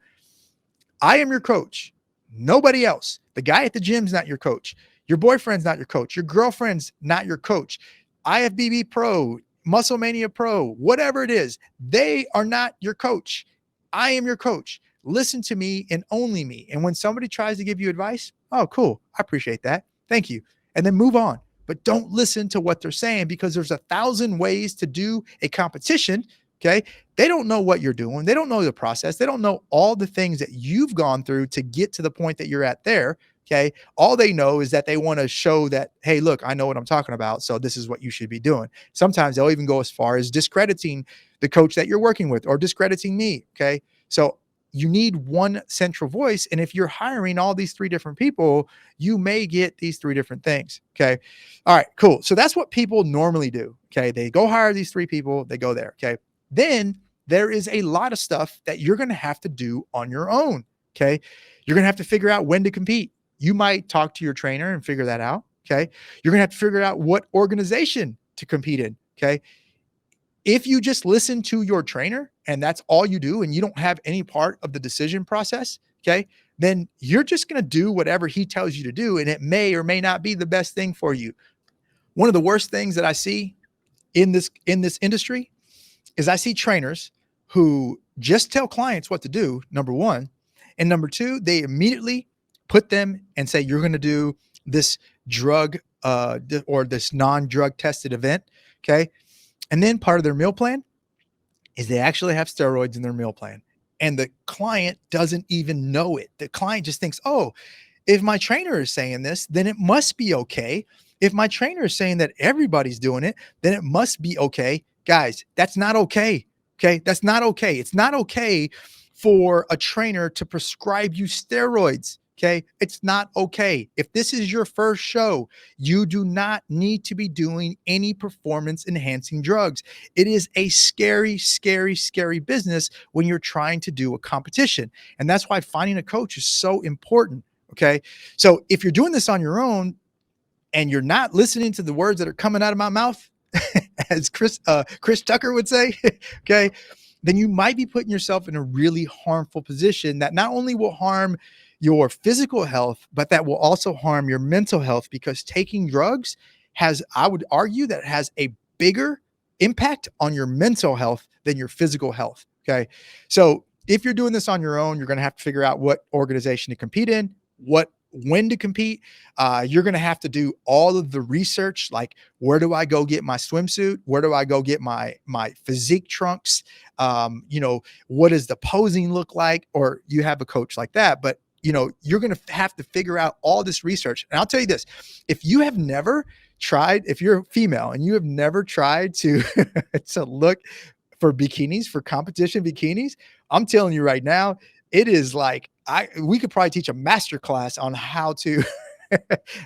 I am your coach, nobody else. The guy at the gym's not your coach. Your boyfriend's not your coach. Your girlfriend's not your coach. IFBB Pro, Muscle Mania Pro, whatever it is, they are not your coach. I am your coach. Listen to me and only me. And when somebody tries to give you advice, oh, cool. I appreciate that. Thank you. And then move on. But don't listen to what they're saying, because there's 1,000 ways to do a competition. Okay. They don't know what you're doing. They don't know the process. They don't know all the things that you've gone through to get to the point that you're at there. Okay. All they know is that they want to show that, hey, look, I know what I'm talking about. So this is what you should be doing. Sometimes they'll even go as far as discrediting the coach that you're working with or discrediting me. Okay. So you need one central voice. And if you're hiring all these three different people, you may get these three different things. Okay. All right, cool. So that's what people normally do. Okay. They go hire these three people. They go there. Okay. Then there is a lot of stuff that you're going to have to do on your own. Okay. You're going to have to figure out when to compete. You might talk to your trainer and figure that out. Okay. You're going to have to figure out what organization to compete in. Okay. If you just listen to your trainer and that's all you do, and you don't have any part of the decision process, okay, then you're just going to do whatever he tells you to do. And it may or may not be the best thing for you. One of the worst things that I see in this industry is I see trainers who just tell clients what to do, number one. And number two, they immediately put them and say, you're going to do this drug or this non-drug tested event. Okay. And then part of their meal plan is they actually have steroids in their meal plan. And the client doesn't even know it. The client just thinks, oh, if my trainer is saying this, then it must be okay. If my trainer is saying that everybody's doing it, then it must be okay. Guys, that's not okay. Okay. That's not okay. It's not okay for a trainer to prescribe you steroids. Okay. It's not okay. If this is your first show, you do not need to be doing any performance enhancing drugs. It is a scary, scary, scary business when you're trying to do a competition. And that's why finding a coach is so important. Okay. So if you're doing this on your own and you're not listening to the words that are coming out of my mouth, as Chris Tucker would say, okay, then you might be putting yourself in a really harmful position that not only will harm your physical health, but that will also harm your mental health, because taking drugs has, I would argue, that has a bigger impact on your mental health than your physical health. Okay. So if you're doing this on your own, you're going to have to figure out what organization to compete in, when to compete. You're going to have to do all of the research, like where do I go get my swimsuit? Where do I go get my physique trunks? What does the posing look like? Or you have a coach like that, but you're going to have to figure out all this research. And I'll tell you this, if you have never tried, if you're female and you have never tried to, to look for bikinis, for competition bikinis, I'm telling you right now, it is like, we could probably teach a master class on how to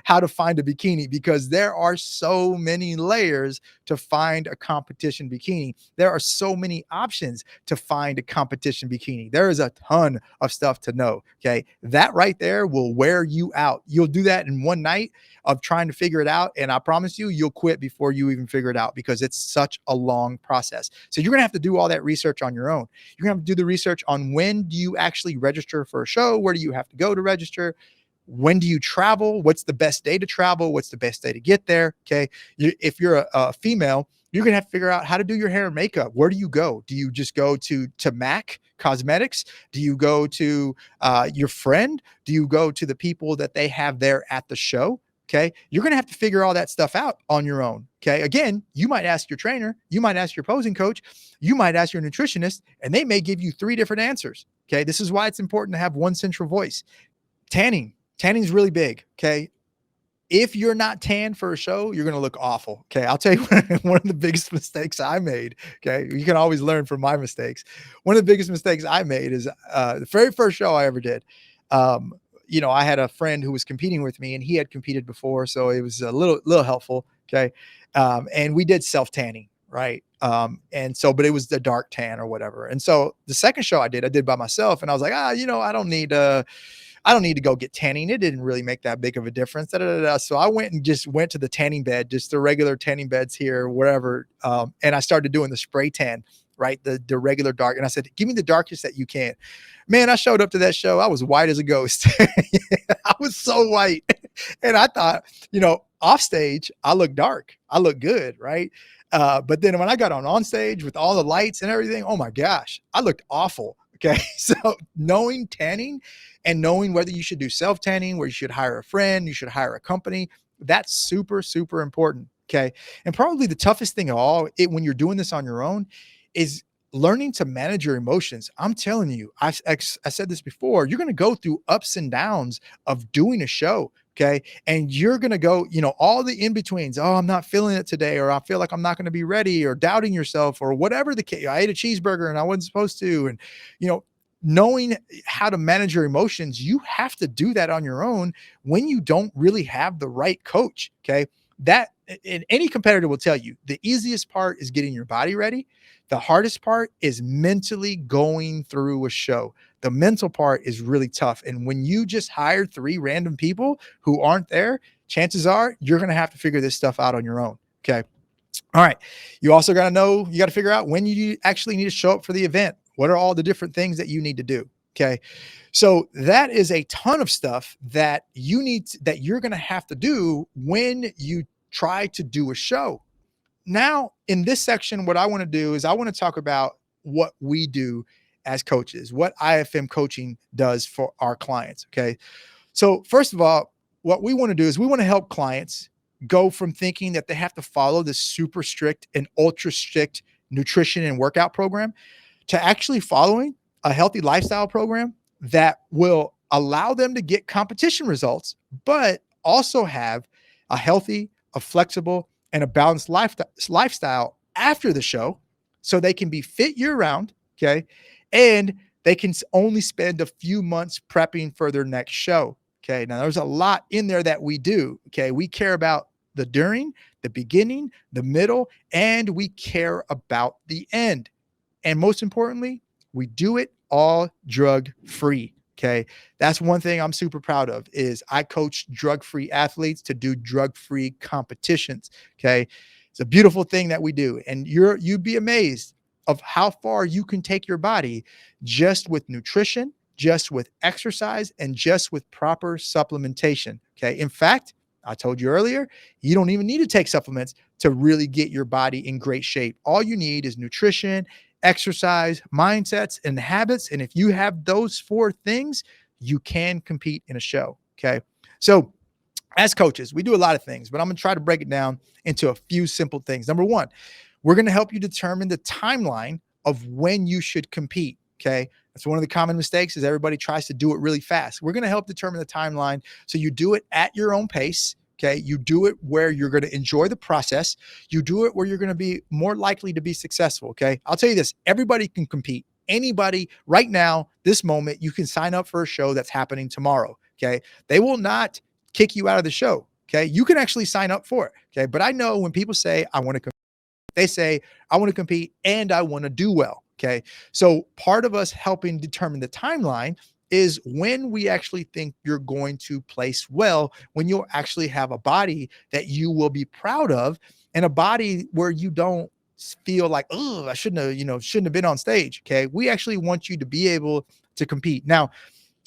how to find a bikini, because there are so many layers to find a competition bikini. There are so many options to find a competition bikini. There is a ton of stuff to know. Okay. That right there will wear you out. You'll do that in one night of trying to figure it out. And I promise you, you'll quit before you even figure it out, because it's such a long process. So you're going to have to do all that research on your own. You're going to have to do the research on when do you actually register for a show? Where do you have to go to register? When do you travel? What's the best day to travel? What's the best day to get there? Okay. If you're a female, you're going to have to figure out how to do your hair and makeup. Where do you go? Do you just go to MAC Cosmetics? Do you go to your friend? Do you go to the people that they have there at the show? Okay. You're going to have to figure all that stuff out on your own. Okay. Again, you might ask your trainer, you might ask your posing coach, you might ask your nutritionist, and they may give you 3 different answers. Okay. This is why it's important to have one central voice. Tanning is really big. Okay. If you're not tan for a show, you're going to look awful. Okay. I'll tell you one of the biggest mistakes I made. Okay. You can always learn from my mistakes. One of the biggest mistakes I made is the very first show I ever did. I had a friend who was competing with me, and he had competed before, so it was a little helpful. Okay. And we did self-tanning. Right. But it was the dark tan or whatever. And so the second show I did by myself, and I was like, I don't need to go get tanning. It didn't really make that big of a difference. So I went to the tanning bed, just the regular tanning beds here, wherever. And I started doing the spray tan, right? The regular dark. And I said, give me the darkest that you can. Man, I showed up to that show. I was white as a ghost. I was so white. And I thought, off stage, I look dark. I look good, right? But then when I got on stage with all the lights and everything, oh my gosh, I looked awful. Okay. So knowing tanning and knowing whether you should do self-tanning, where you should hire a friend, you should hire a company, that's super, super important. Okay. And probably the toughest thing of all, when you're doing this on your own, is learning to manage your emotions. I'm telling you, I said this before, you're going to go through ups and downs of doing a show. Okay. And you're going to go, all the in-betweens. Oh, I'm not feeling it today, or I feel like I'm not going to be ready, or doubting yourself, or whatever the case. I ate a cheeseburger and I wasn't supposed to. And, knowing how to manage your emotions, you have to do that on your own when you don't really have the right coach. Okay. That, and any competitor will tell you, the easiest part is getting your body ready. The hardest part is mentally going through a show. The mental part is really tough. And when you just hire 3 random people who aren't there, chances are you're going to have to figure this stuff out on your own. Okay. All right. You also got to figure out when you actually need to show up for the event. What are all the different things that you need to do? Okay. So that is a ton of stuff that you're going to have to do when you try to do a show. Now, in this section, what I want to do is I want to talk about what we do as coaches, what IFM Coaching does for our clients. Okay. So first of all, what we want to do is we want to help clients go from thinking that they have to follow this super strict and ultra strict nutrition and workout program to actually following a healthy lifestyle program that will allow them to get competition results, but also have a healthy, a flexible, and a balanced lifestyle after the show, so they can be fit year round. Okay. And they can only spend a few months prepping for their next show. Okay. Now there's a lot in there that we do. Okay. We care about the during, the beginning, the middle, and we care about the end. And most importantly, we do it all drug free. Okay. That's one thing I'm super proud of is I coach drug free athletes to do drug free competitions. Okay. It's a beautiful thing that we do. And you'd be amazed of how far you can take your body just with nutrition, just with exercise, and just with proper supplementation. Okay. In fact, I told you earlier, you don't even need to take supplements to really get your body in great shape. All you need is nutrition, exercise, mindsets, and habits. And if you have those four things, you can compete in a show. Okay. So, as coaches, we do a lot of things, but I'm going to try to break it down into a few simple things. Number one, we're going to help you determine the timeline of when you should compete. Okay. That's one of the common mistakes is everybody tries to do it really fast. We're going to help determine the timeline. So you do it at your own pace. Okay. You do it where you're going to enjoy the process. You do it where you're going to be more likely to be successful. Okay. I'll tell you this, everybody can compete. Anybody right now, this moment, you can sign up for a show that's happening tomorrow. Okay. They will not kick you out of the show. Okay. You can actually sign up for it. Okay. But I know when people say, I want to compete, they say, I want to compete and I want to do well. Okay. So part of us helping determine the timeline is when we actually think you're going to place well, when you'll actually have a body that you will be proud of and a body where you don't feel like, oh, I shouldn't have been on stage. Okay. We actually want you to be able to compete. Now,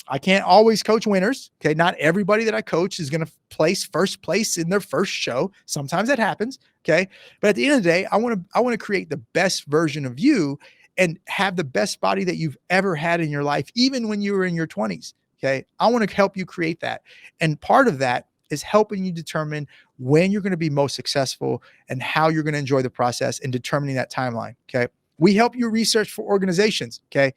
I can't always coach winners. Okay. Not everybody that I coach is going to place first place in their first show. Sometimes that happens. Okay. But at the end of the day, I want to create the best version of you and have the best body that you've ever had in your life, even when you were in your 20s. Okay. I want to help you create that. And part of that is helping you determine when you're going to be most successful and how you're going to enjoy the process and determining that timeline. Okay. We help you research for organizations. Okay.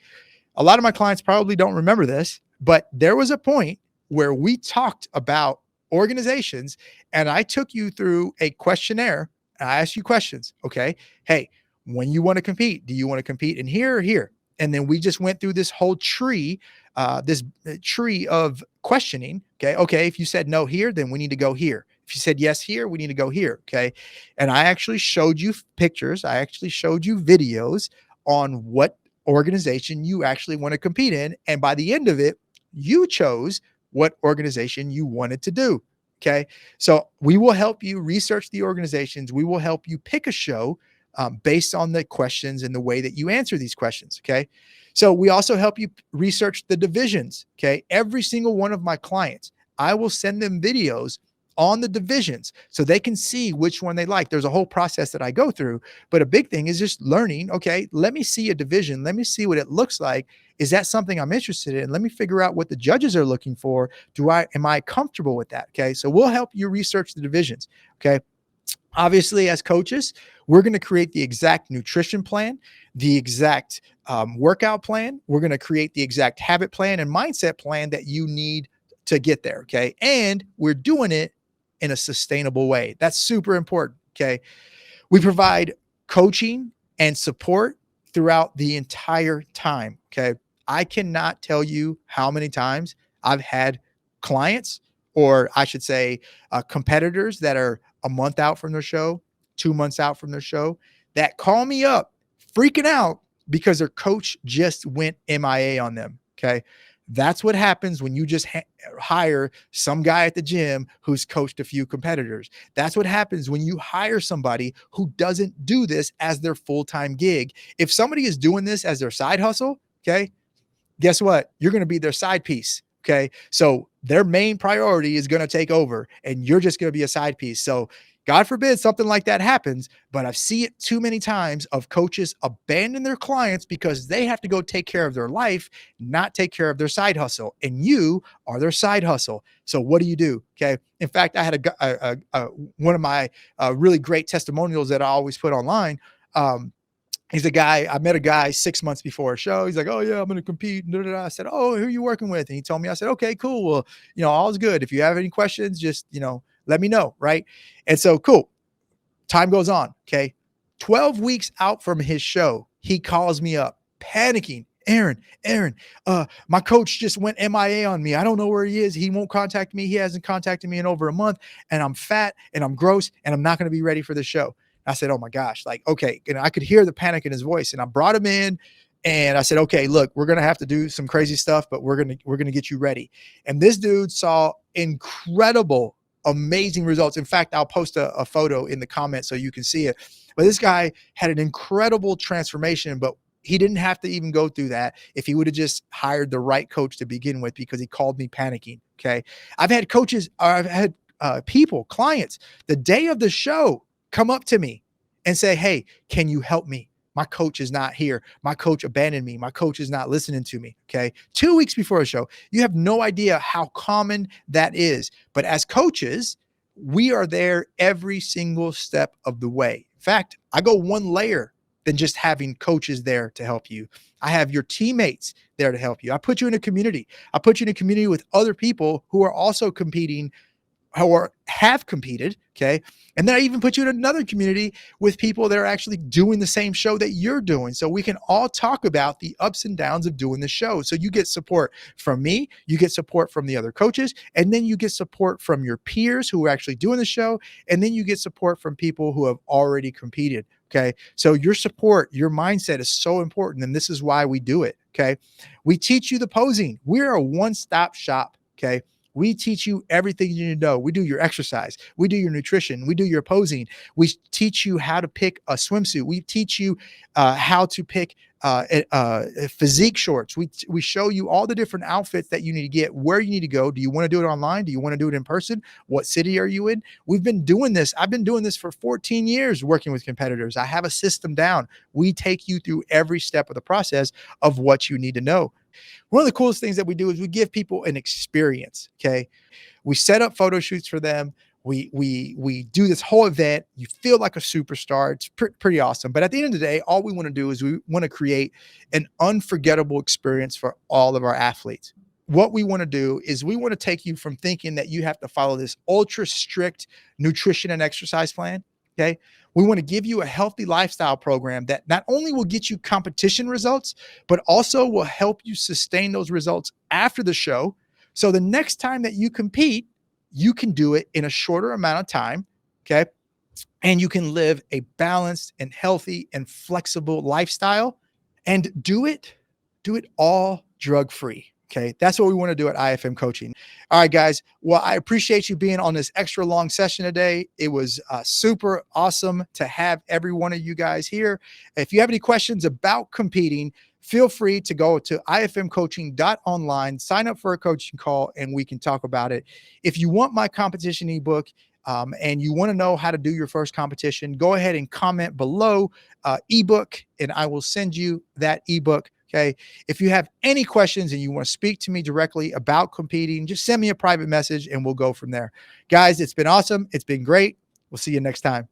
A lot of my clients probably don't remember this, but there was a point where we talked about organizations and I took you through a questionnaire. And I asked you questions. Okay. Hey, when you want to compete, do you want to compete in here or here? And then we just went through this whole tree, this tree of questioning. Okay. Okay. If you said no here, then we need to go here. If you said yes here, we need to go here. Okay. And I actually showed you pictures. I actually showed you videos on what organization you actually want to compete in. And by the end of it, you chose what organization you wanted to do. Okay. So we will help you research the organizations. We will help you pick a show based on the questions and the way that you answer these questions. Okay. So we also help you research the divisions. Okay. Every single one of my clients, I will send them videos on the divisions so they can see which one they like. There's a whole process that I go through, but a big thing is just learning. Okay, let me see a division. Let me see what it looks like. Is that something I'm interested in? Let me figure out what the judges are looking for. Am I comfortable with that? Okay, so we'll help you research the divisions. Okay. Obviously, as coaches, we're going to create the exact nutrition plan, the exact workout plan. We're going to create the exact habit plan and mindset plan that you need to get there. Okay. And we're doing it in a sustainable way. That's super important. Okay. We provide coaching and support throughout the entire time. Okay. I cannot tell you how many times I've had clients, or I should say, competitors that are a month out from their show, 2 months out from their show, that call me up freaking out because their coach just went MIA on them. Okay. That's what happens when you just hire some guy at the gym who's coached a few competitors. That's what happens when you hire somebody who doesn't do this as their full-time gig. If somebody is doing this as their side hustle, okay, guess what? You're going to be their side piece. Okay. So their main priority is going to take over and you're just going to be a side piece. So God forbid something like that happens, but I've seen it too many times of coaches abandon their clients because they have to go take care of their life, not take care of their side hustle. And you are their side hustle. So what do you do? Okay. In fact, I had one of my really great testimonials that I always put online. He's a guy, I met a guy 6 months before a show. He's like, oh yeah, I'm going to compete. I said, oh, who are you working with? And he told me, I said, okay, cool. Well, all's good. If you have any questions, just, let me know. Right. And so cool. Time goes on. Okay. 12 weeks out from his show, he calls me up panicking. Aaron, my coach just went MIA on me. I don't know where he is. He won't contact me. He hasn't contacted me in over a month, and I'm fat and I'm gross and I'm not going to be ready for the show. I said, oh my gosh, like, okay. And I could hear the panic in his voice, and I brought him in and I said, okay, look, we're going to have to do some crazy stuff, but we're going to get you ready. And this dude saw incredible, amazing results. In fact, I'll post a photo in the comments so you can see it. But this guy had an incredible transformation, but he didn't have to even go through that if he would have just hired the right coach to begin with, because he called me panicking. Okay. I've had coaches, or I've had people, clients, the day of the show come up to me and say, hey, can you help me? My coach is not here. My coach abandoned me. My coach is not listening to me. Okay. 2 weeks before a show, you have no idea how common that is. But as coaches, we are there every single step of the way. In fact, I go one layer than just having coaches there to help you. I have your teammates there to help you. I put you in a community. I put you in a community with other people who are also competing or have competed. Okay. And then I even put you in another community with people that are actually doing the same show that you're doing. So we can all talk about the ups and downs of doing the show. So you get support from me, you get support from the other coaches, and then you get support from your peers who are actually doing the show. And then you get support from people who have already competed. Okay. So your support, your mindset is so important. And this is why we do it. Okay. We teach you the posing. We're a one-stop shop. Okay. We teach you everything you need to know. We do your exercise. We do your nutrition. We do your posing. We teach you how to pick a swimsuit. We teach you how to pick physique shorts. We show you all the different outfits that you need to get, where you need to go. Do you want to do it online? Do you want to do it in person? What city are you in? We've been doing this. I've been doing this for 14 years working with competitors. I have a system down. We take you through every step of the process of what you need to know. One of the coolest things that we do is we give people an experience. Okay. We set up photo shoots for them. We do this whole event. You feel like a superstar. It's pretty awesome. But at the end of the day, all we want to do is we want to create an unforgettable experience for all of our athletes. What we want to do is we want to take you from thinking that you have to follow this ultra strict nutrition and exercise plan. Okay. We want to give you a healthy lifestyle program that not only will get you competition results, but also will help you sustain those results after the show. So the next time that you compete, you can do it in a shorter amount of time. Okay. And you can live a balanced and healthy and flexible lifestyle and do it all drug-free. Okay. That's what we want to do at IFM Coaching. All right, guys. Well, I appreciate you being on this extra long session today. It was super awesome to have every one of you guys here. If you have any questions about competing, feel free to go to ifmcoaching.online, sign up for a coaching call, and we can talk about it. If you want my competition ebook, and you want to know how to do your first competition, go ahead and comment below ebook, and I will send you that ebook. Okay. If you have any questions and you want to speak to me directly about competing, just send me a private message and we'll go from there. Guys, it's been awesome. It's been great. We'll see you next time.